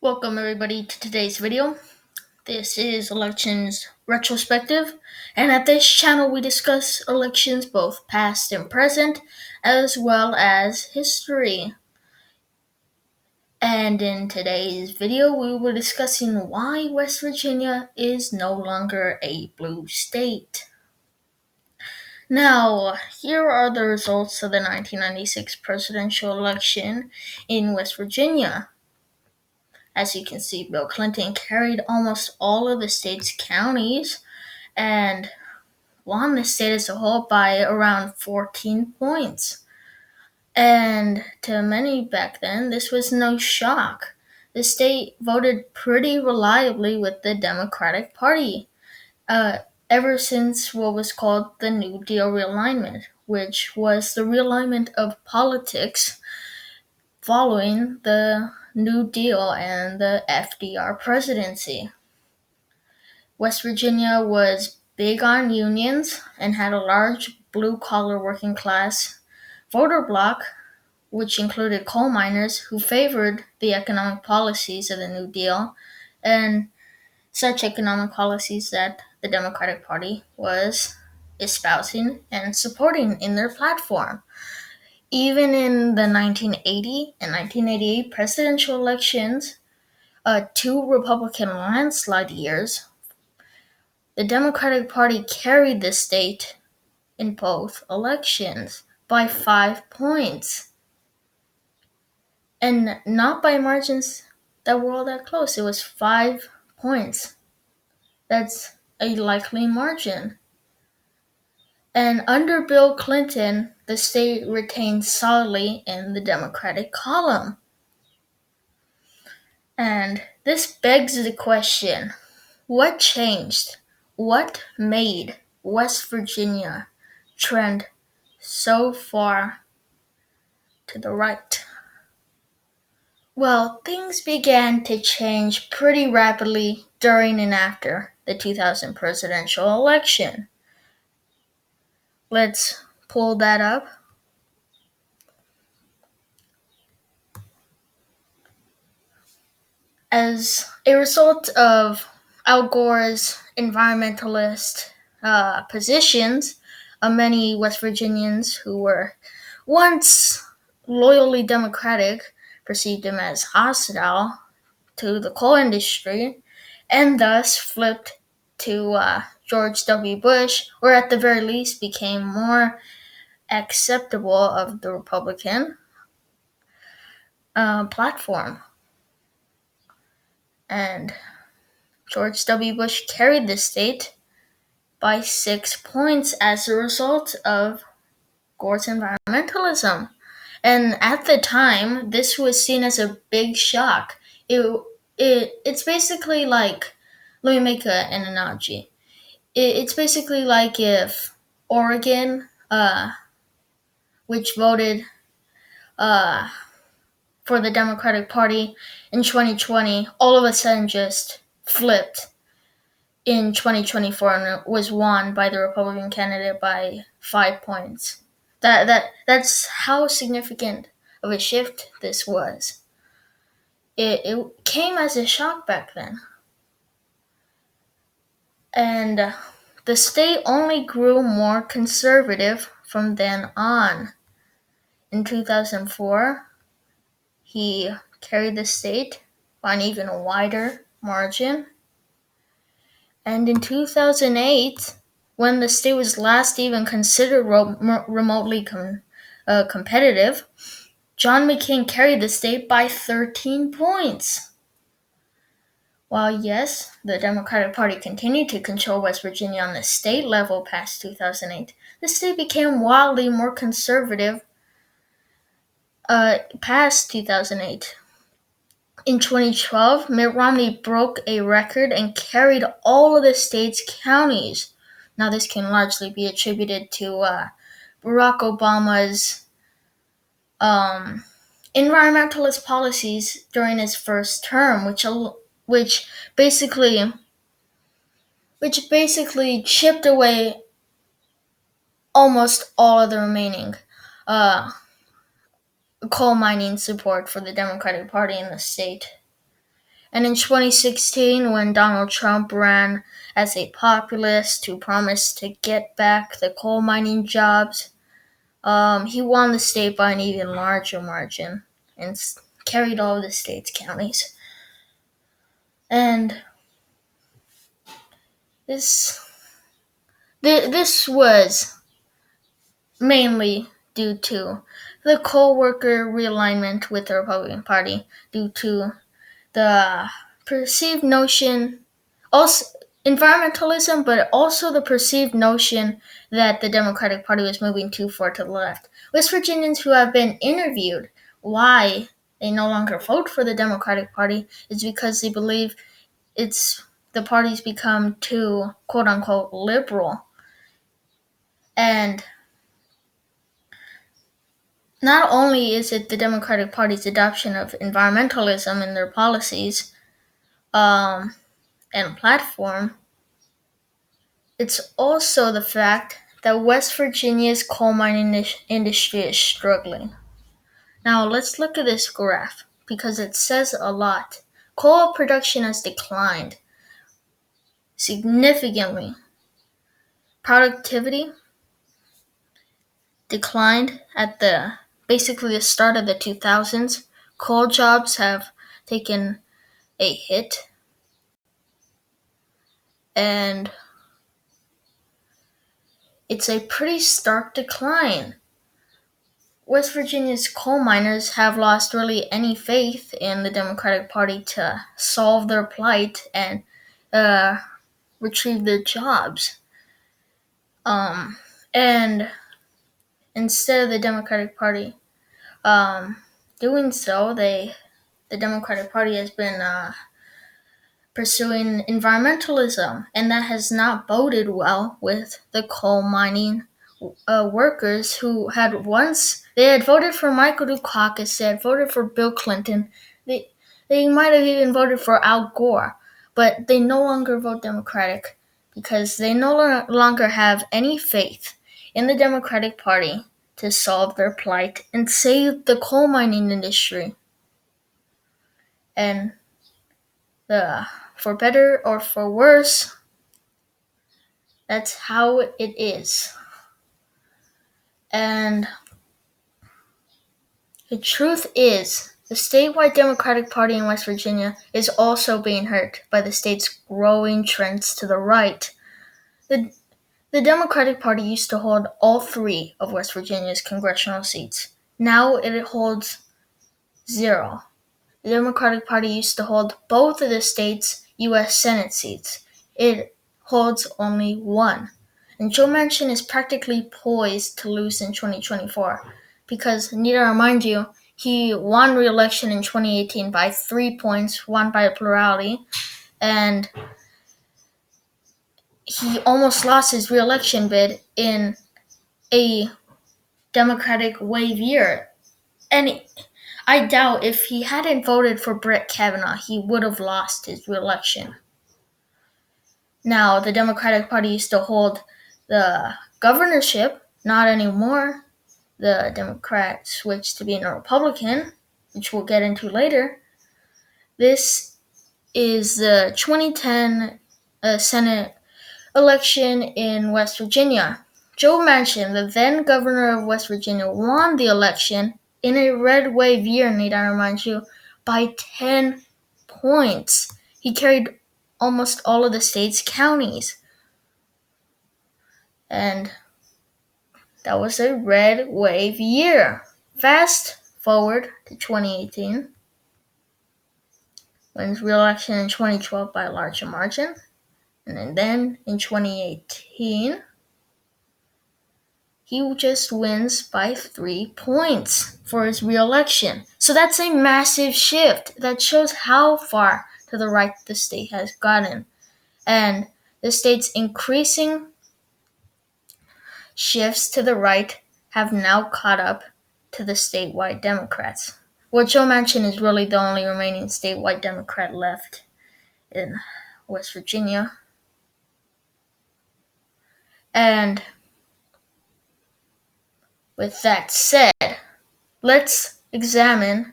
Welcome everybody to today's video. This is elections retrospective, and at this channel we discuss elections both past and present, as well as history. And in today's video we will be discussing why West Virginia is no longer a blue state. Now, here are the results of the 1996 presidential election in West Virginia. As you can see, Bill Clinton carried almost all of the state's counties and won the state as a whole by around 14 points. And to many back then, this was no shock. The state voted pretty reliably with the Democratic Party uh, ever since what was called the New Deal realignment, which was the realignment of politics following the New Deal and the FDR presidency. West Virginia was big on unions and had a large blue-collar working class voter bloc, which included coal miners who favored the economic policies of the New Deal and such economic policies that the Democratic Party was espousing and supporting in their platform. Even in the 1980 and 1988 presidential elections, two Republican landslide years, the Democratic Party carried the state in both elections by 5 points. And not by margins that were all that close. It was 5 points. That's a likely margin. And under Bill Clinton, the state retained solidly in the Democratic column. And this begs the question, what changed? What made West Virginia trend so far to the right? Well, things began to change pretty rapidly during and after the 2000 presidential election. Let's pull that up. As a result of Al Gore's environmentalist positions, many West Virginians who were once loyally Democratic perceived him as hostile to the coal industry and thus flipped to George W. Bush, or at the very least became more acceptable of the Republican platform. And George W. Bush carried the state by 6 points as a result of Gore's environmentalism. And at the time, this was seen as a big shock. It's basically like, let me make an analogy. It's basically like if Oregon, which voted for the Democratic Party in 2020, all of a sudden just flipped in 2024 and was won by the Republican candidate by 5 points. That's how significant of a shift this was. It came as a shock back then. And the state only grew more conservative from then on. In 2004, he carried the state by an even wider margin. And in 2008, when the state was last even considered remotely competitive, John McCain carried the state by 13 points. While yes, the Democratic Party continued to control West Virginia on the state level past 2008, the state became wildly more conservative past 2008. In 2012, Mitt Romney broke a record and carried all of the state's counties. Now, this can largely be attributed to Barack Obama's environmentalist policies during his first term, which basically chipped away almost all of the remaining coal mining support for the Democratic Party in the state. And in 2016, when Donald Trump ran as a populist who promised to get back the coal mining jobs, he won the state by an even larger margin and carried all of the state's counties. And this this was mainly due to the coal worker realignment with the Republican Party, due to the perceived notion, also environmentalism, but also the perceived notion that the Democratic Party was moving too far to the left. West Virginians who have been interviewed why they no longer vote for the Democratic Party is because they believe it's the party's become too quote unquote liberal. And not only is it the Democratic Party's adoption of environmentalism in their policies and platform, it's also the fact that West Virginia's coal mining industry is struggling. Now let's look at this graph because it says a lot. Coal production has declined significantly. Productivity declined at basically the start of the 2000s. Coal jobs have taken a hit, and it's a pretty stark decline. West Virginia's coal miners have lost really any faith in the Democratic Party to solve their plight and uh, retrieve their jobs. And instead of the Democratic Party um, doing so, the Democratic Party has been pursuing environmentalism, and that has not boded well with the coal mining workers who had voted for Michael Dukakis, they had voted for Bill Clinton, they might have even voted for Al Gore, but they no longer vote Democratic because they no longer have any faith in the Democratic Party to solve their plight and save the coal mining industry. And for better or for worse, that's how it is. And the truth is, the statewide Democratic Party in West Virginia is also being hurt by the state's growing trends to the right. The, the Democratic Party used to hold all three of West Virginia's congressional seats. Now it holds 0. The Democratic Party used to hold both of the state's U.S. Senate seats. It holds only 1. And Joe Manchin is practically poised to lose in 2024 because, need to remind you, he won re-election in 2018 by 3 points, won by a plurality, and he almost lost his re-election bid in a Democratic wave year. And I doubt if he hadn't voted for Brett Kavanaugh, he would have lost his re-election. Now, the Democratic Party used to hold the governorship, not anymore. The Democrats switched to being a Republican, which we'll get into later. This is the 2010 Senate election in West Virginia. Joe Manchin, the then governor of West Virginia, won the election in a red wave year, need I remind you, by 10 points. He carried almost all of the state's counties. And that was a red wave year. Fast forward to 2018, wins re-election in 2012 by a larger margin. And then in 2018, he just wins by 3 points for his re-election. So that's a massive shift. That shows how far to the right the state has gotten. And the state's increasing shifts to the right have now caught up to the statewide Democrats. Well, Joe Manchin is really the only remaining statewide Democrat left in West Virginia. And with that said, let's examine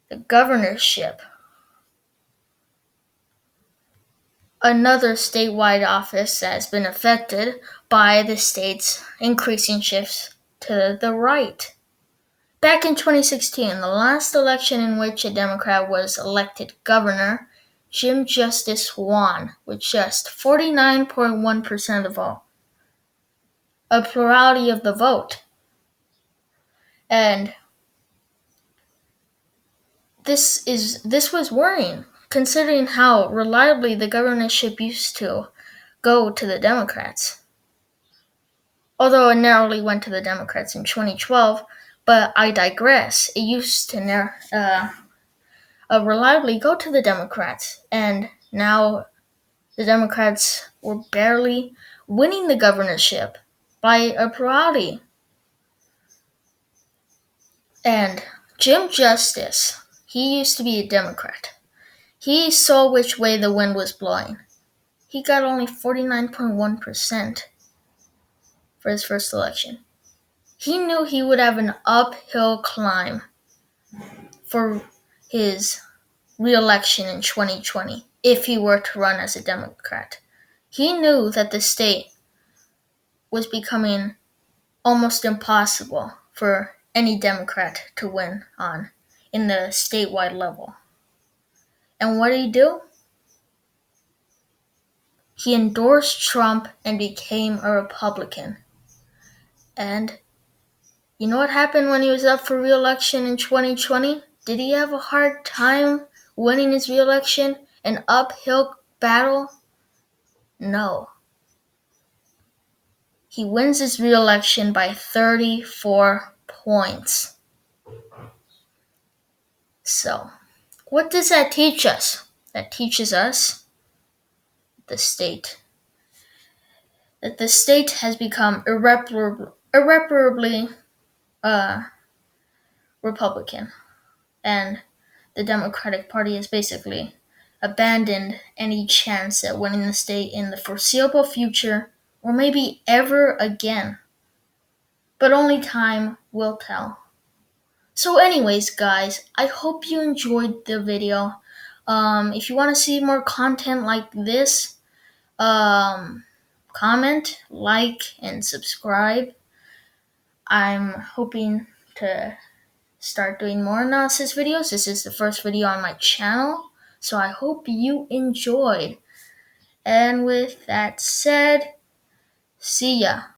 the governorship. another statewide office that has been affected by the state's increasing shifts to the right. Back in 2016, the last election in which a Democrat was elected governor, Jim Justice won with just 49.1% of the vote, a plurality of the vote. And this was worrying, considering how reliably the governorship used to go to the Democrats. Although it narrowly went to the Democrats in 2012, but I digress. It used to reliably go to the Democrats, and now the Democrats were barely winning the governorship by a plurality. And Jim Justice, he used to be a Democrat. He saw which way the wind was blowing. He got only 49.1% for his first election. He knew he would have an uphill climb for his re-election in 2020 if he were to run as a Democrat. He knew that the state was becoming almost impossible for any Democrat to win on in the statewide level. And what did he do? He endorsed Trump and became a Republican. And you know what happened when he was up for re-election in 2020? Did he have a hard time winning his re-election? An uphill battle? No. He wins his re-election by 34 points. So, what does that teach us? That teaches us that the state has become irreparably Republican, and the Democratic Party has basically abandoned any chance at winning the state in the foreseeable future, or maybe ever again. But only time will tell. So anyways, guys, I hope you enjoyed the video. If you want to see more content like this, comment, like, and subscribe. I'm hoping to start doing more analysis videos. This is the first video on my channel, so I hope you enjoyed. And with that said, see ya.